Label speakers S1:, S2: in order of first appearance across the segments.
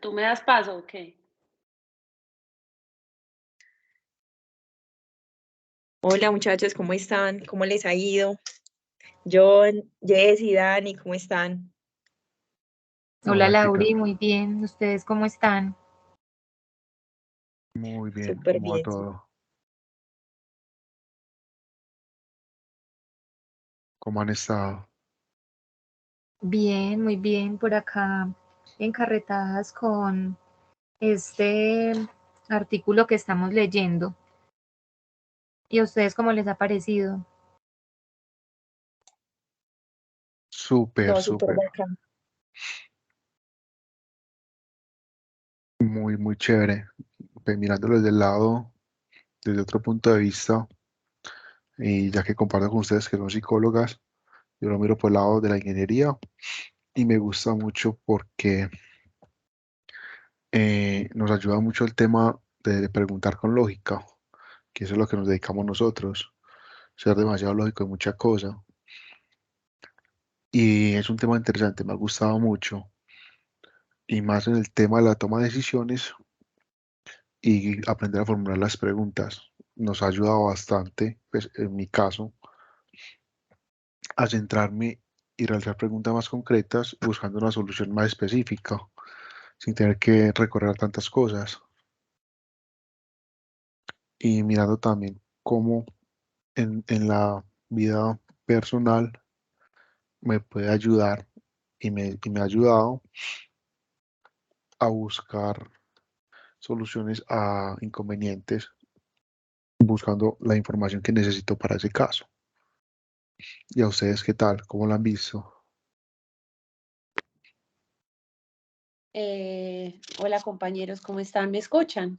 S1: ¿Tú me das paso o qué?
S2: Hola muchachos, ¿cómo están? ¿Cómo les ha ido? John, Jess y Dani, ¿cómo están?
S3: Hola
S4: Hola, ¿qué tal?
S3: Lauri, muy bien. ¿Ustedes cómo están?
S4: Muy bien,
S2: Súper
S4: ¿cómo va
S2: bien.
S4: todo? ¿Cómo han estado?
S3: Bien, muy bien. Por acá encarretadas con este artículo que estamos leyendo. ¿Y a ustedes cómo les ha parecido?
S4: Súper,
S2: No, súper
S4: súper,
S2: bacán.
S4: muy, muy chévere. Pues mirándolo desde el lado, desde otro punto de vista, y ya que comparto con ustedes que son psicólogas, yo lo miro por el lado de la ingeniería y me gusta mucho porque nos ayuda mucho el tema de preguntar con lógica, que eso es lo que nos dedicamos nosotros, ser demasiado lógico en muchas cosas. Y es un tema interesante, me ha gustado mucho, y más en el tema de la toma de decisiones y aprender a formular las preguntas. Nos ha ayudado bastante, pues en mi caso, a centrarme y realizar preguntas más concretas, buscando una solución más específica, sin tener que recorrer tantas cosas. Y mirando también cómo en la vida personal me puede ayudar y me ha ayudado a buscar soluciones a inconvenientes, buscando la información que necesito para ese caso. ¿Y a ustedes qué tal? ¿Cómo lo han visto?
S1: Hola compañeros, ¿cómo están? ¿Me escuchan?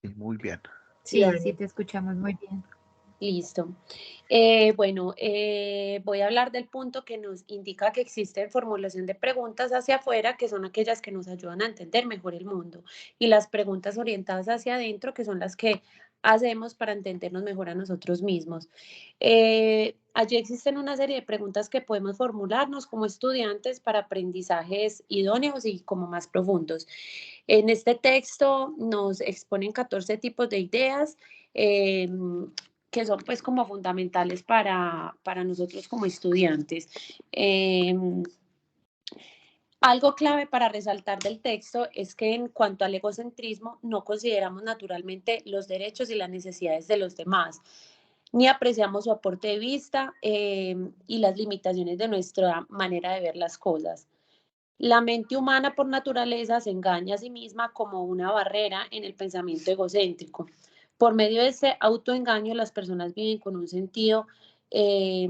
S4: Y muy bien.
S2: Sí,
S3: Sí, sí,
S2: Dani.
S3: te escuchamos muy bien.
S1: Listo. Voy a hablar del punto que nos indica que existe formulación de preguntas hacia afuera, que son aquellas que nos ayudan a entender mejor el mundo, y las preguntas orientadas hacia adentro, que son las que hacemos para entendernos mejor a nosotros mismos. Allí existen una serie de preguntas que podemos formularnos como estudiantes para aprendizajes idóneos y como más profundos. En este texto nos exponen 14 tipos de ideas. Eh, que son pues como fundamentales para nosotros como estudiantes. Eh, Algo clave para resaltar del texto es que en cuanto al egocentrismo no consideramos naturalmente los derechos y las necesidades de los demás, ni apreciamos su aporte de vista y las limitaciones de nuestra manera de ver las cosas. La mente humana por naturaleza se engaña a sí misma como una barrera en el pensamiento egocéntrico. Por medio de ese autoengaño, las personas viven con un sentido eh,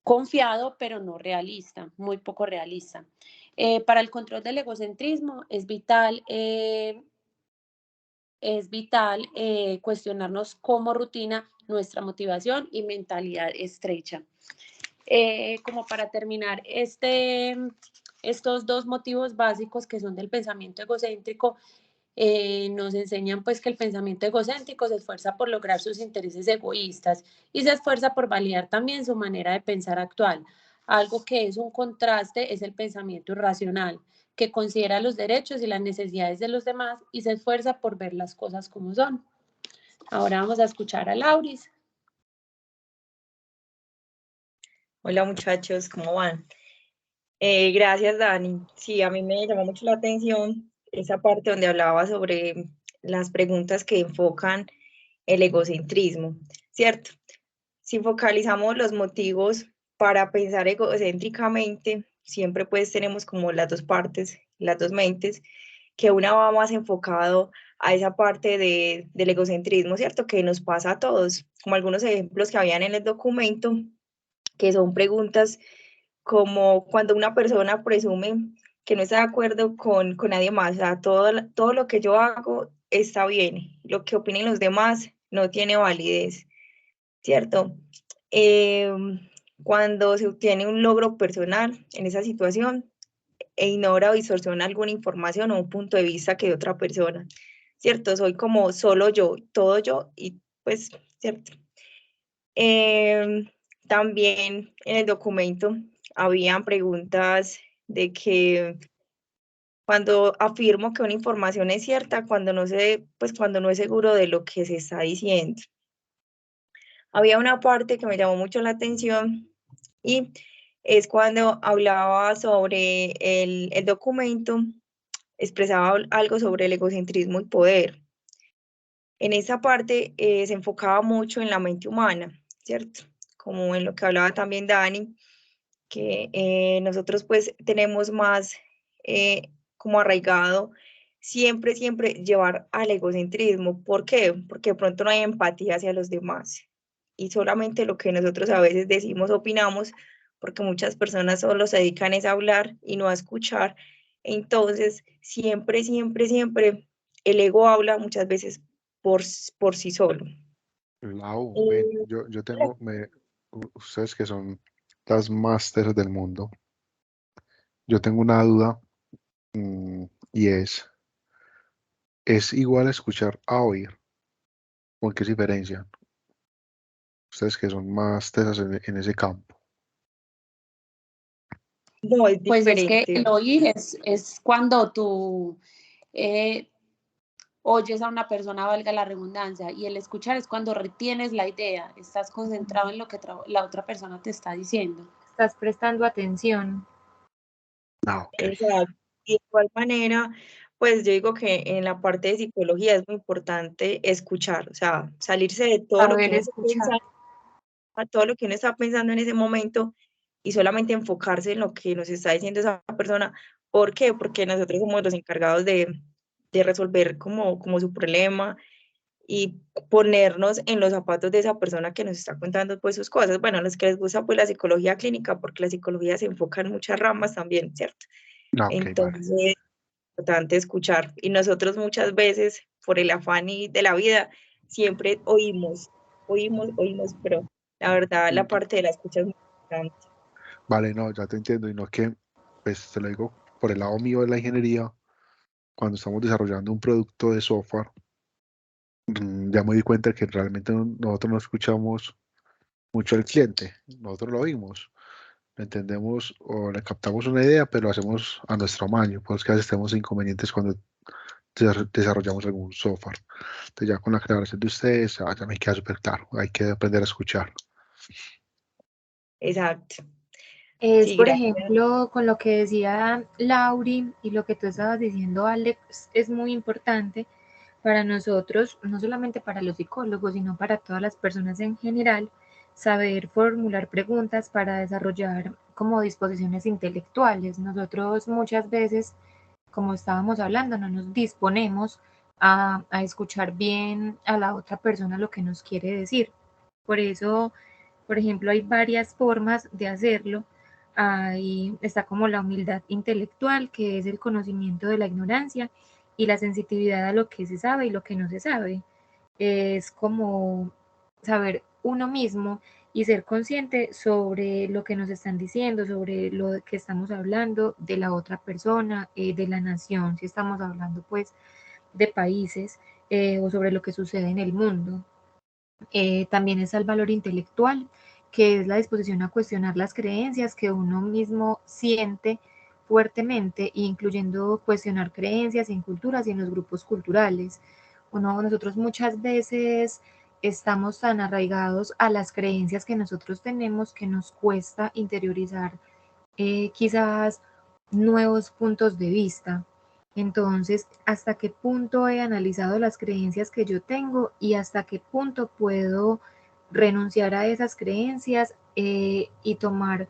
S1: confiado, pero no realista, muy poco realista. Para el control del egocentrismo es vital cuestionarnos como rutina nuestra motivación y mentalidad estrecha. Como para terminar, estos dos motivos básicos que son del pensamiento egocéntrico nos enseñan pues que el pensamiento egocéntrico se esfuerza por lograr sus intereses egoístas y se esfuerza por validar también su manera de pensar actual. Algo que es un contraste es el pensamiento irracional, que considera los derechos y las necesidades de los demás y se esfuerza por ver las cosas como son. Ahora vamos a escuchar a Lauris.
S2: Hola muchachos, ¿cómo van? Gracias, Dani. Sí, a mí me llamó mucho la atención esa parte donde hablaba sobre las preguntas que enfocan el egocentrismo, ¿cierto? Si focalizamos los motivos para pensar egocéntricamente, siempre pues tenemos como las dos partes, las dos mentes, que una va más enfocado a esa parte del egocentrismo, ¿cierto? Que nos pasa a todos, como algunos ejemplos que habían en el documento, que son preguntas como cuando una persona presume que no está de acuerdo con nadie más, o sea, todo lo que yo hago está bien, lo que opinen los demás no tiene validez, ¿cierto? Eh, Cuando se obtiene un logro personal en esa situación e ignora o distorsiona alguna información o un punto de vista que de otra persona, ¿cierto? Soy como solo yo, todo yo y pues, ¿cierto? Eh, También en el documento habían preguntas de que cuando afirmo que una información es cierta, cuando no sé, pues cuando no es seguro de lo que se está diciendo. Había una parte que me llamó mucho la atención y es cuando hablaba sobre el documento, expresaba algo sobre el egocentrismo y poder. En esa parte se enfocaba mucho en la mente humana, ¿cierto? Como en lo que hablaba también Dani, que nosotros pues tenemos más como arraigado siempre, siempre llevar al egocentrismo. ¿Por qué? Porque de pronto no hay empatía hacia los demás y solamente lo que nosotros a veces decimos, opinamos, porque muchas personas solo se dedican es a hablar y no a escuchar. Entonces, siempre, siempre, siempre el ego habla muchas veces por sí solo.
S4: Lau, ven, yo tengo, ustedes que son las másteres del mundo, yo tengo una duda y ¿es igual escuchar a oír? ¿Por qué se diferencian? Ustedes que son másteres en ese campo.
S2: No, es
S1: Pues es que
S2: diferente.
S1: el oír es cuando tú oyes a una persona, valga la redundancia, y el escuchar es cuando retienes la idea, estás concentrado en lo que la otra persona te está diciendo.
S3: Estás prestando atención.
S4: Ah, ok.
S2: Exacto. Y de igual manera, pues yo digo que en la parte de psicología es muy importante escuchar, o sea, salirse de todo lo que
S3: Saber
S2: uno está
S3: escuchar.
S2: pensando, a todo lo que uno está pensando en ese momento y solamente enfocarse en lo que nos está diciendo esa persona. ¿Por qué? Porque nosotros somos los encargados de resolver como su problema y ponernos en los zapatos de esa persona que nos está contando pues sus cosas. Bueno, a los que les gusta pues la psicología clínica, porque la psicología se enfoca en muchas ramas también, ¿cierto?
S4: Ah, ok, vale.
S2: Entonces, es importante escuchar. Y nosotros muchas veces, por el afán de la vida, siempre oímos, oímos, oímos, pero la verdad, la parte de la escucha es muy importante.
S4: Vale, no, ya te entiendo. Y no que, pues te lo digo por el lado mío de la ingeniería, cuando estamos desarrollando un producto de software, ya me di cuenta que realmente nosotros no escuchamos mucho al cliente, nosotros lo oímos, lo entendemos o le captamos una idea, pero lo hacemos a nuestro maño, pues que a veces tenemos inconvenientes cuando desarrollamos algún software. Entonces ya con la aclaración de ustedes, ya me queda súper claro, hay que aprender a escuchar.
S2: Exacto.
S3: Es,
S2: Sí,
S3: por
S2: gracias.
S3: ejemplo, con lo que decía Lauri y lo que tú estabas diciendo, Alex, es muy importante para nosotros, no solamente para los psicólogos, sino para todas las personas en general, saber formular preguntas para desarrollar como disposiciones intelectuales. Nosotros muchas veces, como estábamos hablando, no nos disponemos a escuchar bien a la otra persona lo que nos quiere decir. Por eso, por ejemplo, hay varias formas de hacerlo. Ahí está como la humildad intelectual, que es el conocimiento de la ignorancia, y la sensitividad a lo que se sabe y lo que no se sabe. Es como saber uno mismo y ser consciente sobre lo que nos están diciendo, sobre lo que estamos hablando de la otra persona, de la nación, si estamos hablando pues de países, o sobre lo que sucede en el mundo. También está el valor intelectual, que es la disposición a cuestionar las creencias que uno mismo siente fuertemente, incluyendo cuestionar creencias en culturas y en los grupos culturales. Nosotros muchas veces estamos tan arraigados a las creencias que nosotros tenemos que nos cuesta interiorizar quizás nuevos puntos de vista. Entonces, ¿hasta qué punto he analizado las creencias que yo tengo y hasta qué punto puedo renunciar a esas creencias y tomar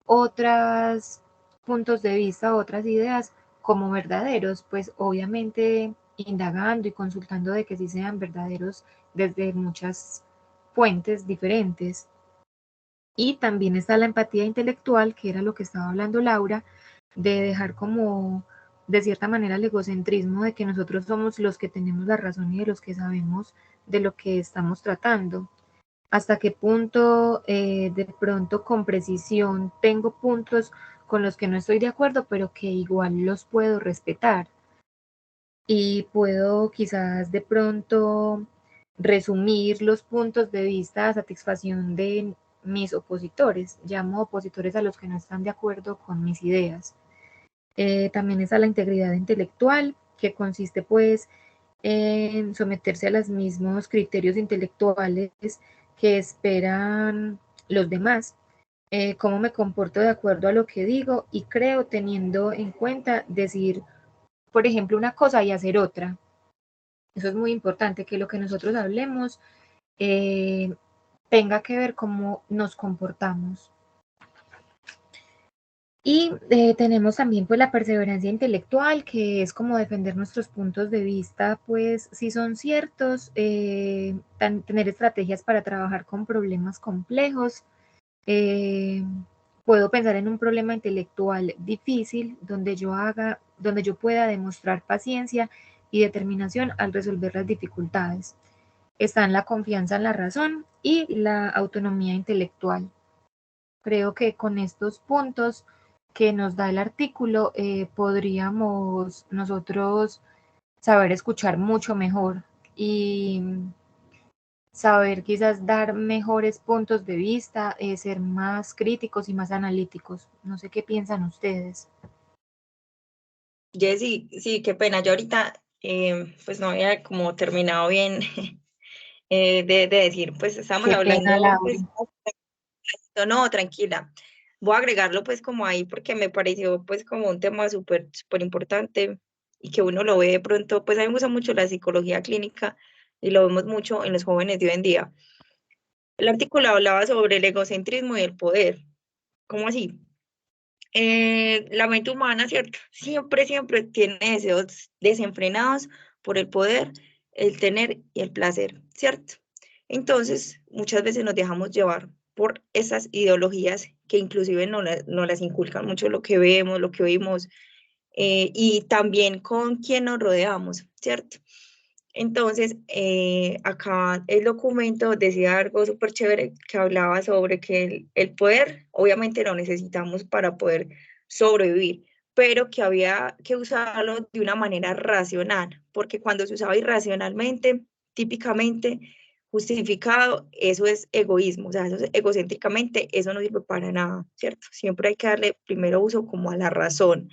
S3: otros puntos de vista, otras ideas como verdaderos? Pues obviamente indagando y consultando de que sí sean verdaderos desde muchas fuentes diferentes. Y también está la empatía intelectual, que era lo que estaba hablando Laura, de dejar como de cierta manera el egocentrismo de que nosotros somos los que tenemos la razón y de los que sabemos de lo que estamos tratando. Hasta qué punto de pronto con precisión tengo puntos con los que no estoy de acuerdo, pero que igual los puedo respetar. Y puedo quizás de pronto resumir los puntos de vista a satisfacción de mis opositores. Llamo opositores a los que no están de acuerdo con mis ideas. También está la integridad intelectual, que consiste pues en someterse a los mismos criterios intelectuales que esperan los demás. Cómo me comporto de acuerdo a lo que digo y creo, teniendo en cuenta decir, por ejemplo, una cosa y hacer otra. Eso es muy importante, que lo que nosotros hablemos tenga que ver cómo nos comportamos. Y tenemos también pues la perseverancia intelectual, que es como defender nuestros puntos de vista, pues si son ciertos, tener estrategias para trabajar con problemas complejos. Puedo pensar en un problema intelectual difícil donde yo pueda demostrar paciencia y determinación al resolver las dificultades. Están la confianza en la razón y la autonomía intelectual. Creo que con estos puntos que nos da el artículo podríamos nosotros saber escuchar mucho mejor y saber quizás dar mejores puntos de vista, ser más críticos y más analíticos. No sé qué piensan ustedes.
S2: Jessy, sí, qué pena. Yo ahorita pues no había como terminado bien de decir, pues estábamos
S3: Qué
S2: hablando,
S3: pena,
S2: pues,
S3: Laura.
S2: no, tranquila. Voy a agregarlo pues como ahí porque me pareció pues como un tema súper importante y que uno lo ve de pronto, pues a mí me gusta mucho la psicología clínica y lo vemos mucho en los jóvenes de hoy en día. El artículo hablaba sobre el egocentrismo y el poder. ¿Cómo así? La mente humana, ¿cierto? Siempre tiene deseos desenfrenados por el poder, el tener y el placer, ¿cierto? Entonces, muchas veces nos dejamos llevar por esas ideologías que inclusive no las inculcan mucho lo que vemos, lo que oímos, y también con quién nos rodeamos, ¿cierto? Entonces, acá el documento decía algo súper chévere que hablaba sobre que el poder, obviamente lo necesitamos para poder sobrevivir, pero que había que usarlo de una manera racional, porque cuando se usaba irracionalmente, típicamente justificado, eso es egoísmo, o sea, eso es egocéntricamente, eso no sirve para nada, ¿cierto? Siempre hay que darle primero uso como a la razón,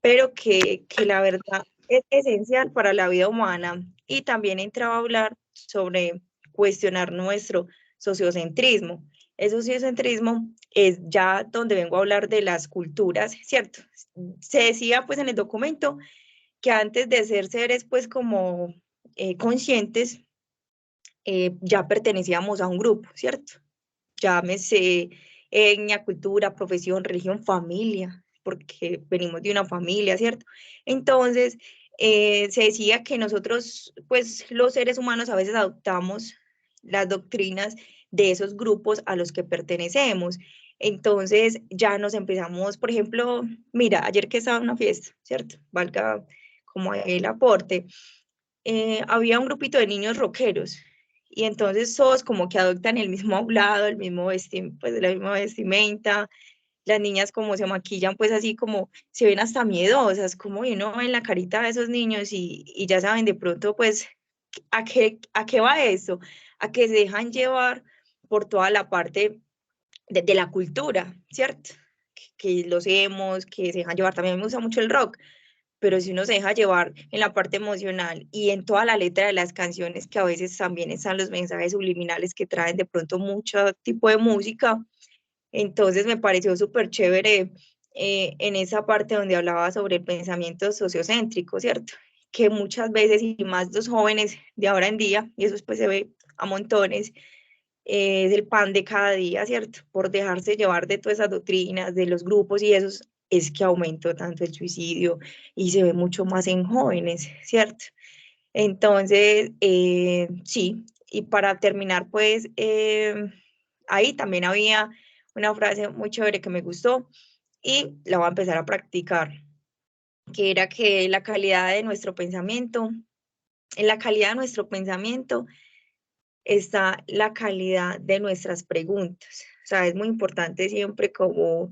S2: pero que la verdad es esencial para la vida humana. Y también entraba a hablar sobre cuestionar nuestro sociocentrismo. El sociocentrismo es ya donde vengo a hablar de las culturas, ¿cierto? Se decía pues en el documento que antes de ser seres pues como conscientes, ya pertenecíamos a un grupo, ¿cierto? Llámese etnia, cultura, profesión, religión, familia, porque venimos de una familia, ¿cierto? Entonces, se decía que nosotros, pues los seres humanos a veces adoptamos las doctrinas de esos grupos a los que pertenecemos. Entonces, ya nos empezamos, por ejemplo, mira, ayer que estaba en una fiesta, ¿cierto? Valga como el aporte, había un grupito de niños rockeros y entonces todos como que adoptan el mismo hablado, el mismo pues la misma vestimenta, las niñas como se maquillan pues así como se ven hasta miedosas, como uno ve en la carita de esos niños y ya saben de pronto pues a qué va eso, a que se dejan llevar por toda la parte de la cultura, ¿cierto? Que los emos, que se dejan llevar, también me gusta mucho el rock, pero si uno se deja llevar en la parte emocional y en toda la letra de las canciones, que a veces también están los mensajes subliminales que traen de pronto mucho tipo de música, entonces me pareció súper chévere en esa parte donde hablaba sobre el pensamiento sociocéntrico, ¿cierto? Que muchas veces, y más los jóvenes de ahora en día, y eso después se ve a montones, es el pan de cada día, ¿cierto? Por dejarse llevar de todas esas doctrinas, de los grupos y esos, es que aumentó tanto el suicidio y se ve mucho más en jóvenes, ¿cierto? Entonces, sí, y para terminar, pues, ahí también había una frase muy chévere que me gustó y la voy a empezar a practicar, que era que la calidad de nuestro pensamiento, en la calidad de nuestro pensamiento está la calidad de nuestras preguntas. O sea, es muy importante siempre como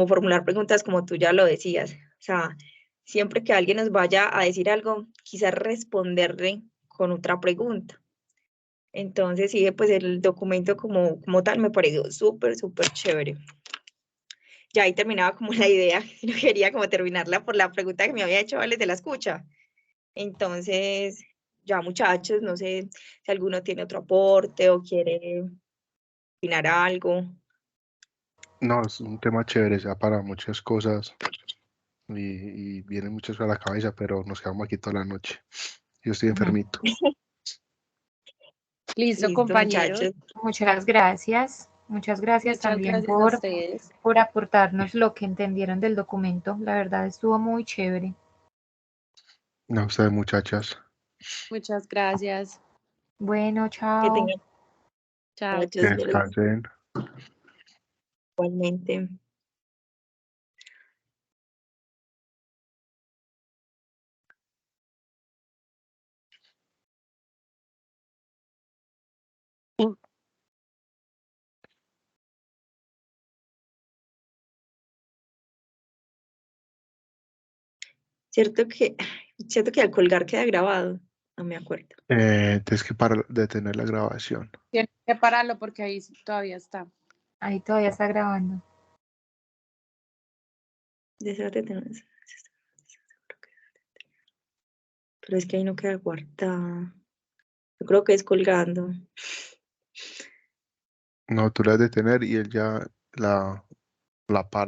S2: formular preguntas como tú ya lo decías. O sea, siempre que alguien nos vaya a decir algo, quizás responderle con otra pregunta. Entonces, sí, pues el documento como tal me pareció súper chévere. ya ahí terminaba como la idea, no quería como terminarla por la pregunta que me había hecho Alex de la escucha. Entonces, ya muchachos, no sé si alguno tiene otro aporte o quiere opinar algo.
S4: No, es un tema chévere, ya para muchas cosas y vienen muchas a la cabeza, pero nos quedamos aquí toda la noche. Yo estoy enfermito.
S1: Listo,
S2: Listo,
S1: compañeros.
S2: muchachos.
S3: Muchas gracias. Muchas gracias
S1: Muchas
S3: también
S1: gracias a ustedes.
S3: por aportarnos lo que entendieron del documento. La verdad estuvo muy chévere.
S4: No, ustedes muchachas.
S1: Muchas gracias.
S3: Bueno,
S2: Que
S3: chao.
S2: tengan
S1: Chao.
S4: Que
S2: muchachos
S4: descansen.
S2: igualmente. Cierto que al colgar queda grabado, no me acuerdo.
S4: Tienes que detener la grabación.
S1: Tienes que pararlo porque ahí todavía está.
S3: Ahí todavía está grabando.
S2: Pero es que ahí no queda guardado. Yo creo que es colgando.
S4: No, tú la debes detener y él ya la para.